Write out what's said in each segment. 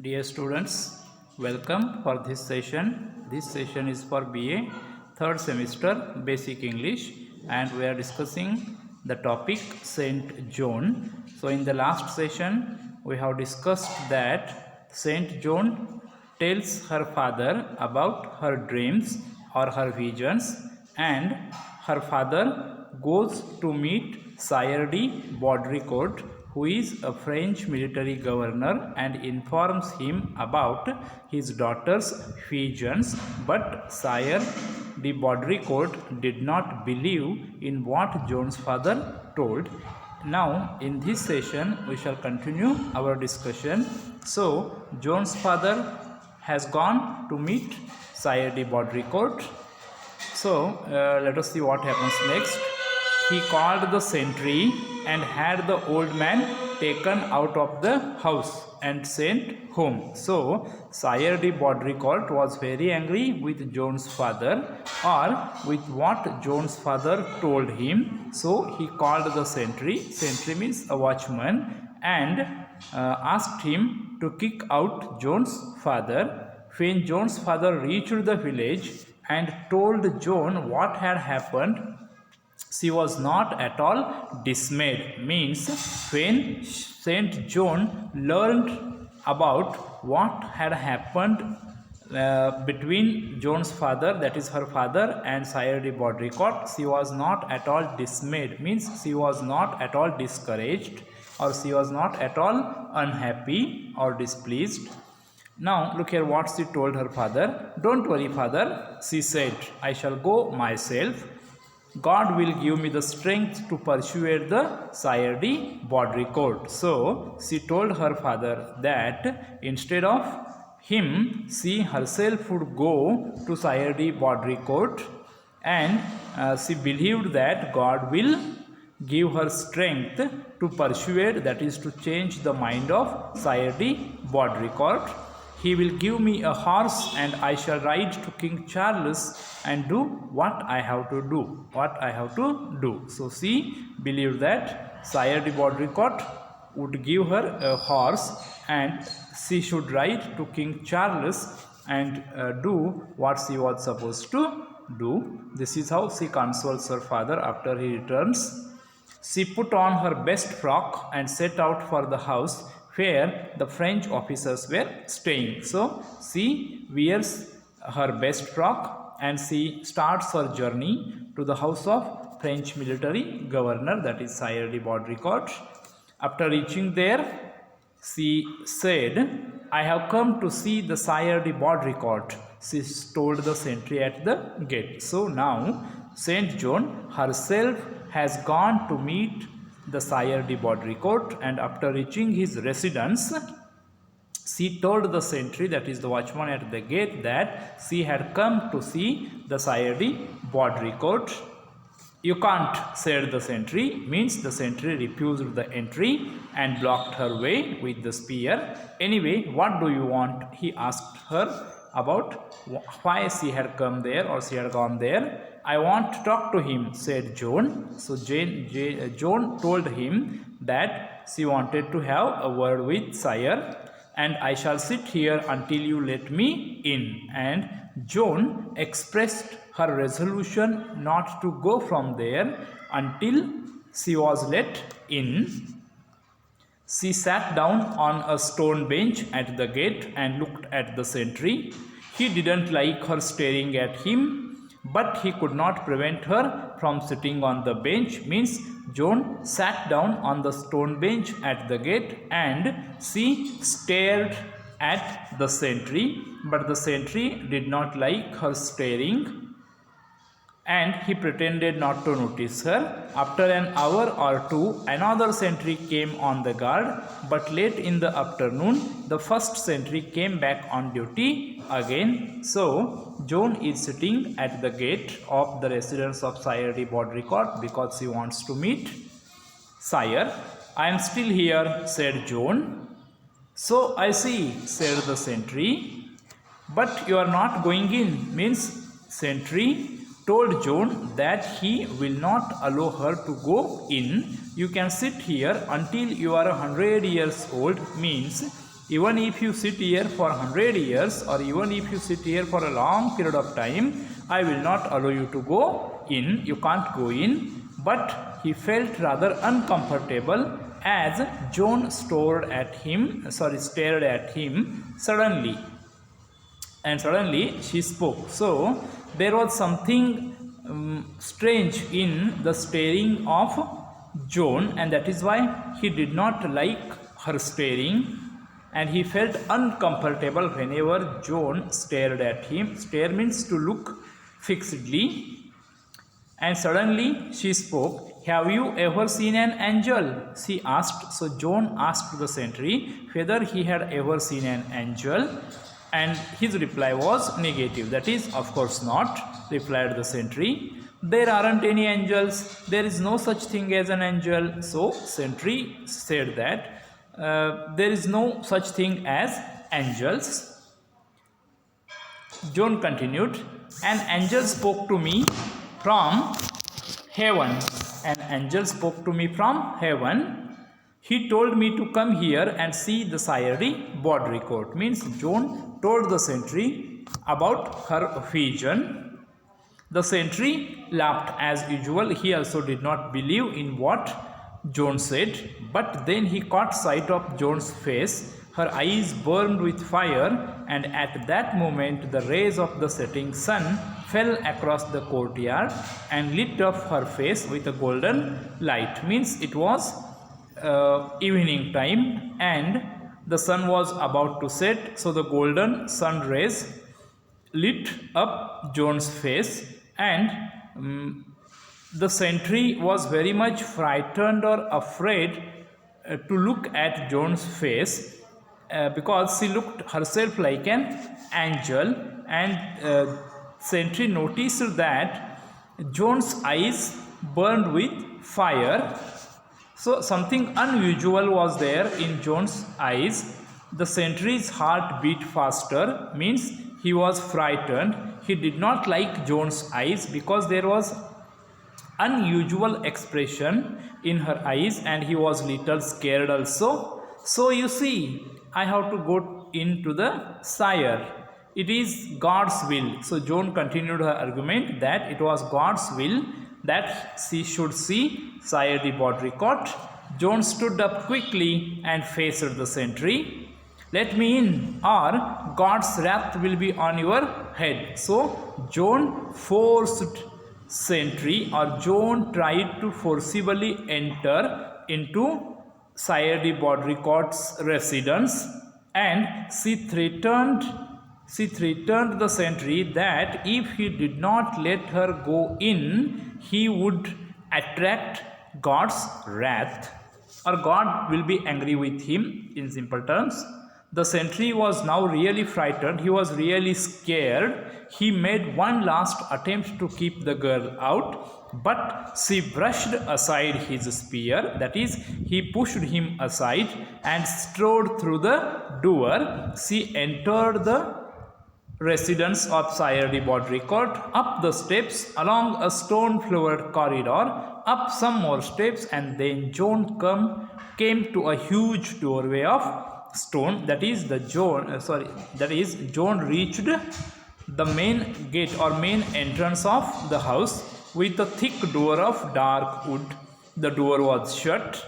Dear students, welcome for this session. This session is for BA third semester basic English and we are discussing the topic Saint Joan. So in the last session we have discussed that Saint Joan tells her father about her dreams or her visions, and her father goes to meet Sire de Baudricourt, who is a French military governor, and informs him about his daughter's visions. But Sire de Baudricourt did not believe in what Joan's father told. Now in this session we shall continue our discussion. So Joan's father has gone to meet Sire de Baudricourt. So let us see what happens next. He called the sentry and had the old man taken out of the house and sent home. So Sire de Baudricourt was very angry with Joan's father, or with what Joan's father told him. So he called the sentry. Sentry means a watchman, and asked him to kick out Joan's father. When Joan's father reached the village and told Joan what had happened, she was not at all dismayed. Means when Saint Joan learned about what had happened between Joan's father, that is her father, and Sire de Baudricourt, she was not at all dismayed. Means she was not at all discouraged, or she was not at all unhappy or displeased. Now look here what she told her father. Don't worry, father, she said, I shall go myself. God will give me the strength to persuade the Sire de Baudricourt. So she told her father that instead of him, she herself would go to Sire de Baudricourt, and she believed that God will give her strength to persuade, that is to change the mind of Sire de Baudricourt. He will give me a horse and I shall ride to King Charles and do what I have to do. So she believed that Sire de Baudricourt would give her a horse and she should ride to King Charles and do what she was supposed to do. This is how she consoles her father after he returns. She put on her best frock and set out for the house where the French officers were staying. So she wears her best frock and she starts her journey to the house of French military governor, that is Sire de Baudricourt. After reaching there, she said, I have come to see the Sire de Baudricourt. She told the sentry at the gate. So now Saint Joan herself has gone to meet the Sire de Baudricourt, and after reaching his residence, she told the sentry, that is the watchman at the gate, that she had come to see the Sire de Baudricourt. You can't, said the sentry. Means the sentry refused the entry and blocked her way with the spear. Anyway, what do you want? He asked her about why she had come there or she had gone there. I want to talk to him, said Joan. So Joan told him that she wanted to have a word with Sire, and I shall sit here until you let me in. And Joan expressed her resolution not to go from there until she was let in. She sat down on a stone bench at the gate and looked at the sentry. He didn't like her staring at him, but he could not prevent her from sitting on the bench. Means Joan sat down on the stone bench at the gate and she stared at the sentry, but the sentry did not like her staring and he pretended not to notice her. After an hour or two, another sentry came on the guard, but late in the afternoon, the first sentry came back on duty again. So Joan is sitting at the gate of the residence of Sire de Baudricourt because she wants to meet Sire. I am still here, said Joan. So I see, said the sentry. But you are not going in. Means sentry told Joan that he will not allow her to go in. You can sit here until you are 100 years old. Means Even if you sit here for 100 years or even if you sit here for a long period of time, I will not allow you to go in. You can't go in. But he felt rather uncomfortable as Joan stared at him suddenly. And suddenly she spoke. So there was something strange in the staring of Joan, and that is why he did not like her staring, and he felt uncomfortable whenever Joan stared at him. Stare means to look fixedly. And suddenly she spoke. Have you ever seen an angel? She asked. So Joan asked the sentry whether he had ever seen an angel, and his reply was negative. That is, of course not, replied the sentry. There aren't any angels. There is no such thing as an angel. So sentry said that there is no such thing as angels. Joan continued, an angel spoke to me from heaven. An angel spoke to me from heaven. He told me to come here and see the Sayari Baudry court. Means Joan told the sentry about her vision. The sentry laughed as usual. He also did not believe in what Joan said. But then he caught sight of Joan's face. Her eyes burned with fire, and at that moment the rays of the setting sun fell across the courtyard and lit up her face with a golden light. Means it was evening time and the sun was about to set, so the golden sun rays lit up Joan's face, and the sentry was very much frightened or afraid to look at Joan's face because she looked herself like an angel, and sentry noticed that Joan's eyes burned with fire. So something unusual was there in Joan's eyes. The sentry's heart beat faster, means he was frightened. He did not like Joan's eyes because there was unusual expression in her eyes, and he was little scared also. So you see, I have to go into the sire. It is God's will. So Joan continued her argument that it was God's will that she should see Sayari Baudry court. Joan stood up quickly and faced the sentry. Let me in, or God's wrath will be on your head. So Joan forced sentry, or Joan tried to forcibly enter into Sayari Baudry court's residence, and she threatened the sentry that if he did not let her go in, he would attract God's wrath, or God will be angry with him. In simple terms, the sentry was now really frightened. He was really scared. He made one last attempt to keep the girl out, but she brushed aside his spear. That is, he pushed him aside and strode through the door. She entered the residence of Sayari Baudry court, up the steps, along a stone-floored corridor, up some more steps, and then Joan came to a huge doorway of stone. That is Joan reached the main gate or main entrance of the house with a thick door of dark wood. The door was shut.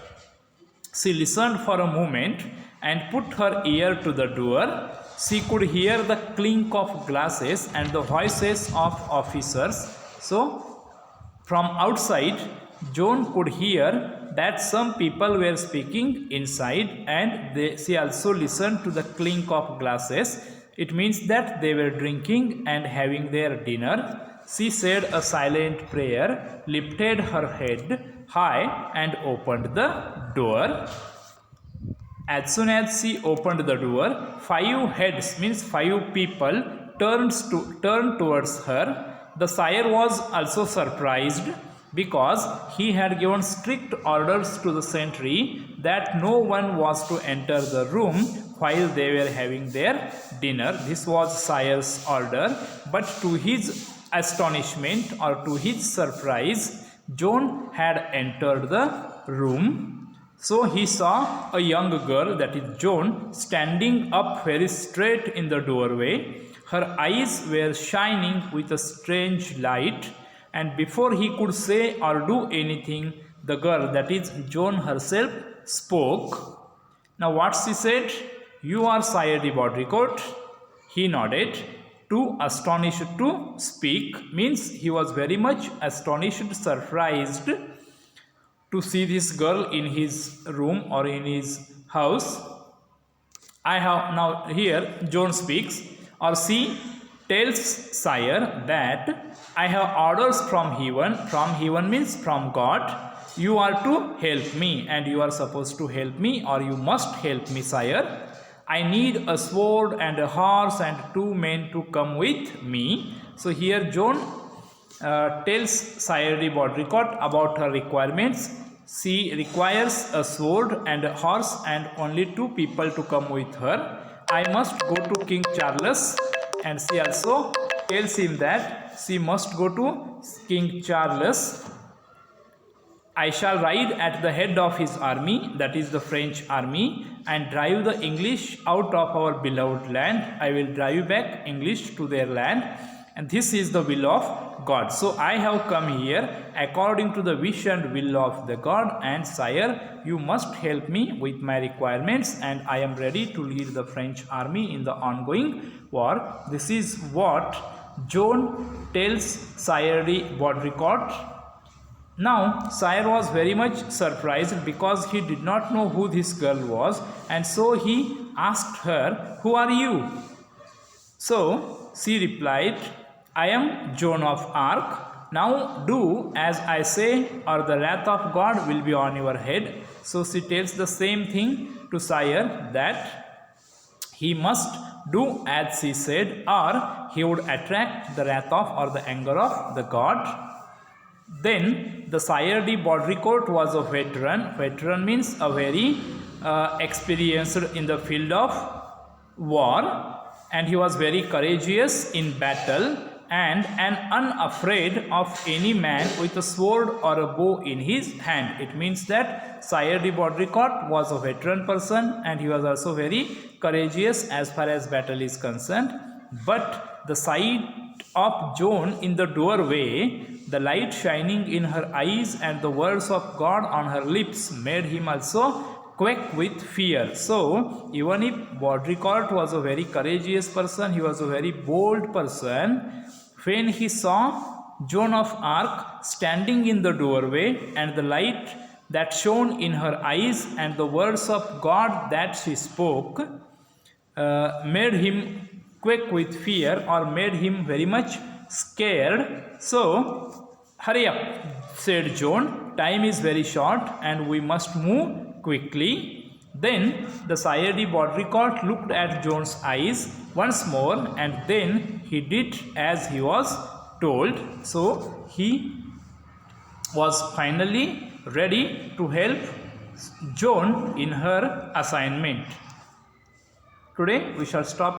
She listened for a moment and put her ear to the door. She could hear the clink of glasses and the voices of officers. So from outside, Joan could hear that some people were speaking inside, and she also listened to the clink of glasses. It means that they were drinking and having their dinner. She said a silent prayer, lifted her head high, and opened the door. As soon as she opened the door, 5 heads, means 5 people, turned towards her. The sire was also surprised because he had given strict orders to the sentry that no one was to enter the room while they were having their dinner. This was sire's order, but to his astonishment or to his surprise, Joan had entered the room. So he saw a young girl, that is Joan, standing up very straight in the doorway. Her eyes were shining with a strange light, and before he could say or do anything, the girl, that is Joan herself, spoke. Now what she said? "You are Sire de Baudricourt?" He nodded. Too astonished to speak means he was very much astonished, surprised to see this girl in his room or in his house. I have now here Joan speaks, or she tells Sire that I have orders from heaven. From heaven means from God. You are to help me, and you are supposed to help me, or you must help me, Sire. I need a sword and a horse and 2 men to come with me. So here Joan tells Sire de Baudricourt about her requirements. She requires a sword and a horse and only 2 people to come with her. I must go to King Charles, and she also tells him that she must go to King Charles. I shall ride at the head of his army, that is the French army, and drive the English out of our beloved land. I will drive back English to their land, and this is the will of God. So I have come here according to the wish and will of the God, and Sire, you must help me with my requirements, and I am ready to lead the French army in the ongoing war. This is what Joan tells Sire de Baudricourt. Now Sire was very much surprised because he did not know who this girl was, and so he asked her, "Who are you?" So she replied, "I am Joan of Arc. Now do as I say, or the wrath of God will be on your head." So she tells the same thing to Sire, that he must do as she said, or he would attract the wrath of or the anger of the God. Then the Sire de Baudricourt was a veteran. Veteran means a very experienced in the field of war, and he was very courageous in battle and an unafraid of any man with a sword or a bow in his hand. It means that Sire de Baudricourt was a veteran person, and he was also very courageous as far as battle is concerned. But the sight of Joan in the doorway, the light shining in her eyes and the words of God on her lips, made him also quake with fear. So even if Baudricourt was a very courageous person, he was a very bold person, when he saw Joan of Arc standing in the doorway, and the light that shone in her eyes and the words of God that she spoke made him quake with fear, or made him very much scared. So, "Hurry up," said Joan. "Time is very short and we must move quickly." Then the Sire de Baudricourt looked at Joan's eyes once more, and then he did as he was told. So he was finally ready to help Joan in her assignment. Today we shall stop